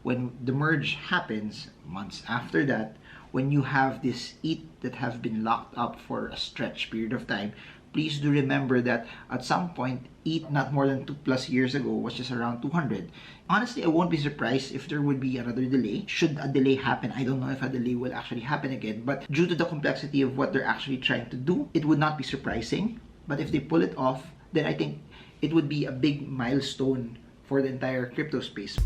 when the merge happens, months after that, when you have this ETH that have been locked up for a stretch period of time, please do remember that at some point, ETH not more than 2+ years ago was just around 200. Honestly, I won't be surprised if there would be another delay. Should a delay happen, I don't know if a delay will actually happen again, but due to the complexity of what they're actually trying to do, it would not be surprising. But if they pull it off, then I think it would be a big milestone for the entire crypto space.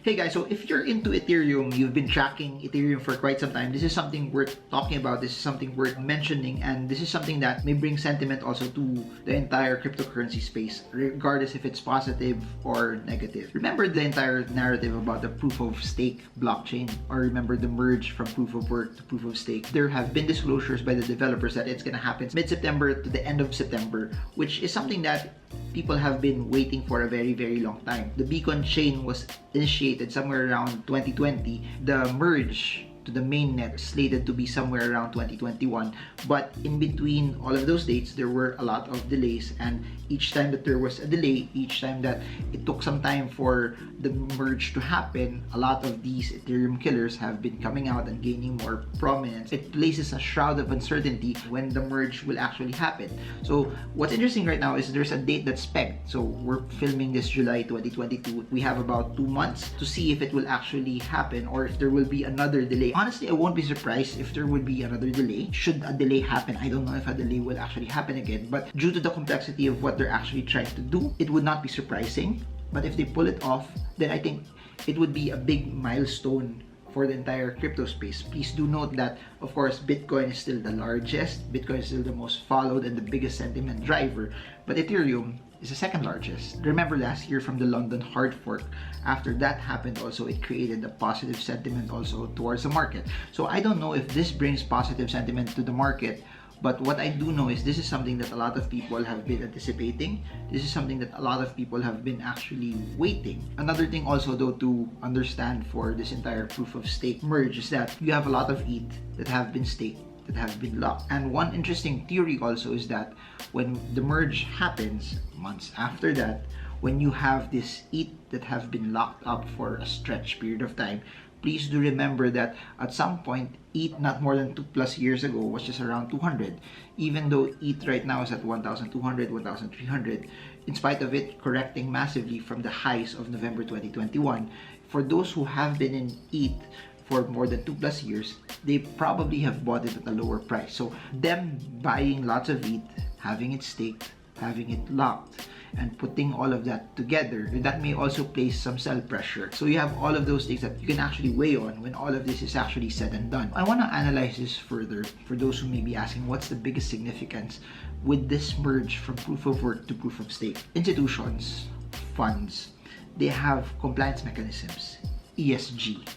Hey guys, so if you're into Ethereum, you've been tracking Ethereum for quite some time, this is something worth talking about, this is something worth mentioning, and this is something that may bring sentiment also to the entire cryptocurrency space, regardless if it's positive or negative. Remember the entire narrative about the proof of stake blockchain, or remember the merge from proof of work to proof of stake. There have been disclosures by the developers that it's gonna happen mid-September to the end of September, which is something that people have been waiting for a very, very long time. The Beacon chain was initiated somewhere around 2020. The merge to the mainnet slated to be somewhere around 2021, but in between all of those dates there were a lot of delays, and each time that there was a delay, each time that it took some time for the merge to happen, a lot of these Ethereum killers have been coming out and gaining more prominence. It places a shroud of uncertainty when the merge will actually happen. So what's interesting right now is there's a date that's pegged. So we're filming this July 2022. We have about 2 months to see if it will actually happen or if there will be another delay. Honestly, I won't be surprised if there would be another delay. Should a delay happen, I don't know if a delay will actually happen again, but due to the complexity of what they're actually trying to do, it would not be surprising. But if they pull it off, then I think it would be a big milestone for the entire crypto space. Please do note that, of course, Bitcoin is still the largest, Bitcoin is still the most followed and the biggest sentiment driver, but Ethereum is the second largest. Remember last year from the London hard fork, after that happened also, it created a positive sentiment also towards the market. So I don't know if this brings positive sentiment to the market, but what I do know is this is something that a lot of people have been anticipating. This is something that a lot of people have been actually waiting. Another thing also though to understand for this entire proof of stake merge is that you have a lot of ETH that have been staked, that have been locked. And one interesting theory also is that when the merge happens, months after that, when you have this ETH that have been locked up for a stretch period of time, please do remember that at some point, ETH not more than 2+ years ago was just around 200. Even though ETH right now is at 1,200, 1,300, in spite of it correcting massively from the highs of November 2021, for those who have been in ETH for more than 2+ years, they probably have bought it at a lower price. So them buying lots of ETH, having it staked, having it locked, and putting all of that together, that may also place some sell pressure. So you have all of those things that you can actually weigh on when all of this is actually said and done. I want to analyze this further for those who may be asking what's the biggest significance with this merge from proof of work to proof of stake. Institutions, funds, they have compliance mechanisms, ESG,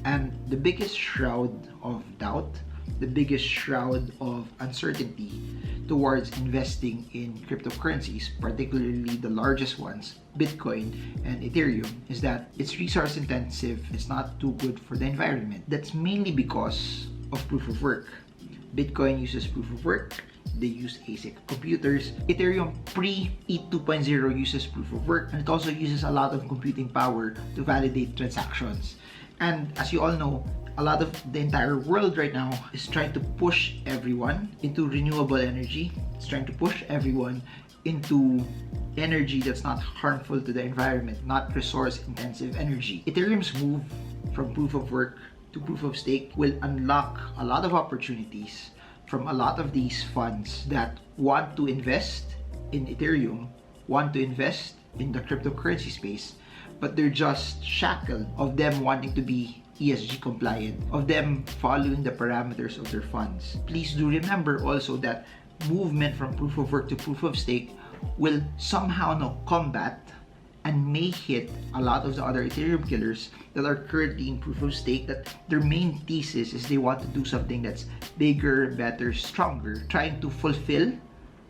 and the biggest shroud of doubt, the biggest shroud of uncertainty towards investing in cryptocurrencies, particularly the largest ones, Bitcoin and Ethereum, is that it's resource intensive, it's not too good for the environment. That's mainly because of proof of work. Bitcoin uses proof of work, they use ASIC computers. Ethereum pre-ETH 2.0 uses proof of work, and it also uses a lot of computing power to validate transactions. And as you all know, a lot of the entire world right now is trying to push everyone into renewable energy. It's trying to push everyone into energy that's not harmful to the environment, not resource-intensive energy. Ethereum's move from proof of work to proof of stake will unlock a lot of opportunities from a lot of these funds that want to invest in Ethereum, want to invest in the cryptocurrency space, but they're just shackled of them wanting to be ESG compliant, of them following the parameters of their funds. Please do remember also that movement from proof of work to proof of stake will somehow combat and may hit a lot of the other Ethereum killers that are currently in proof of stake, that their main thesis is they want to do something that's bigger, better, stronger, trying to fulfill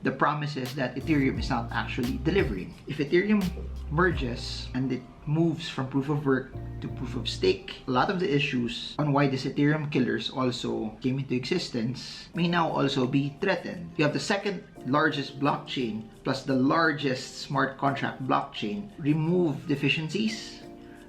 the promises that Ethereum is not actually delivering. If Ethereum merges and it moves from proof of work to proof of stake, a lot of the issues on why these Ethereum killers also came into existence may now also be threatened. You have the second largest blockchain plus the largest smart contract blockchain remove deficiencies,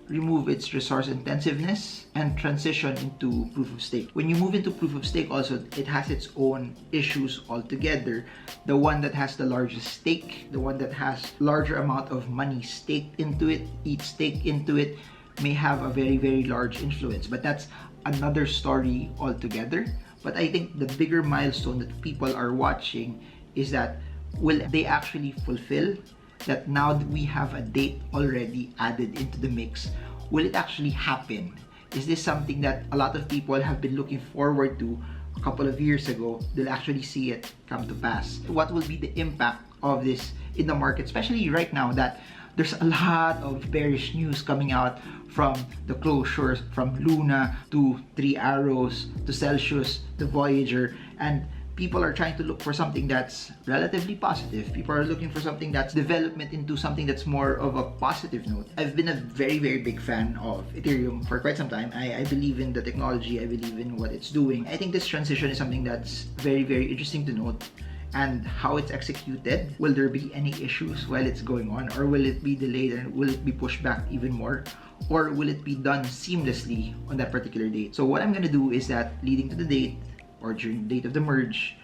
remove its resource intensiveness, and transition into proof of stake. When you move into proof of stake also, it has its own issues altogether. The one that has the largest stake, the one that has larger amount of money staked into it, each stake into it, may have a very, very large influence. But that's another story altogether. But I think the bigger milestone that people are watching is that will they actually fulfill that now that we have a date already added into the mix? Will it actually happen? Is this something that a lot of people have been looking forward to a couple of years ago? They'll actually see it come to pass. What will be the impact of this in the market, especially right now that there's a lot of bearish news coming out from the closures, from Luna to Three Arrows to Celsius to Voyager, and people are trying to look for something that's relatively positive. People are looking for something that's development into something that's more of a positive note. I've been a very, very big fan of Ethereum for quite some time. I believe in the technology. I believe in what it's doing. I think this transition is something that's very, very interesting to note. And how it's executed. Will there be any issues while it's going on? Or will it be delayed and will it be pushed back even more? Or will it be done seamlessly on that particular date? So what I'm gonna do is that leading to the date, or during the date of the merge,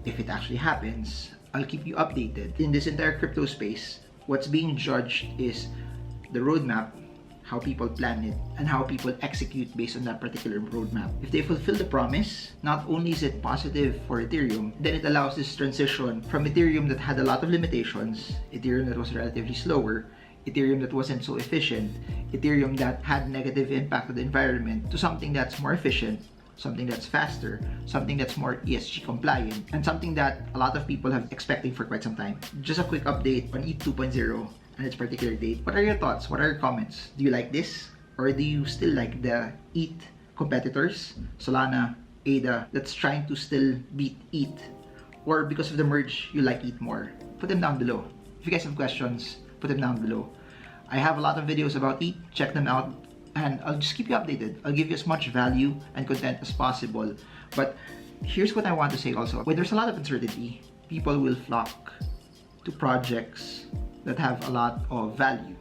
if it actually happens, I'll keep you updated. In this entire crypto space, what's being judged is the roadmap, how people plan it, and how people execute based on that particular roadmap. If they fulfill the promise, not only is it positive for Ethereum, then it allows this transition from Ethereum that had a lot of limitations, Ethereum that was relatively slower, Ethereum that wasn't so efficient, Ethereum that had negative impact on the environment, to something that's more efficient, something that's faster, something that's more ESG compliant, and something that a lot of people have expecting for quite some time. Just a quick update on ETH 2.0 and its particular date. What are your thoughts? What are your comments? Do you like this? Or do you still like the ETH competitors, Solana, ADA, that's trying to still beat ETH? Or because of the merge, you like ETH more? Put them down below. If you guys have questions, put them down below. I have a lot of videos about ETH. Check them out. And I'll just keep you updated. I'll give you as much value and content as possible. But here's what I want to say also. When there's a lot of uncertainty, people will flock to projects that have a lot of value,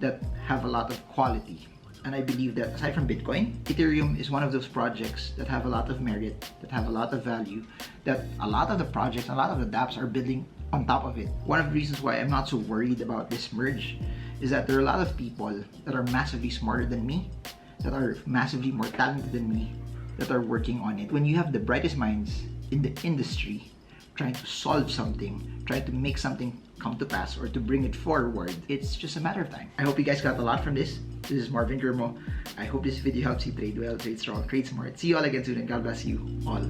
that have a lot of quality. And I believe that aside from Bitcoin, Ethereum is one of those projects that have a lot of merit, that have a lot of value, that a lot of the projects, a lot of the dApps are building on top of it. One of the reasons why I'm not so worried about this merge is that there are a lot of people that are massively smarter than me, that are massively more talented than me, that are working on it. When you have the brightest minds in the industry trying to solve something, trying to make something come to pass or to bring it forward, it's just a matter of time. I hope you guys got a lot from this. This is marvingermo. I hope this video helps you trade well, trade strong, trade smart. See you all again soon, and God bless you all.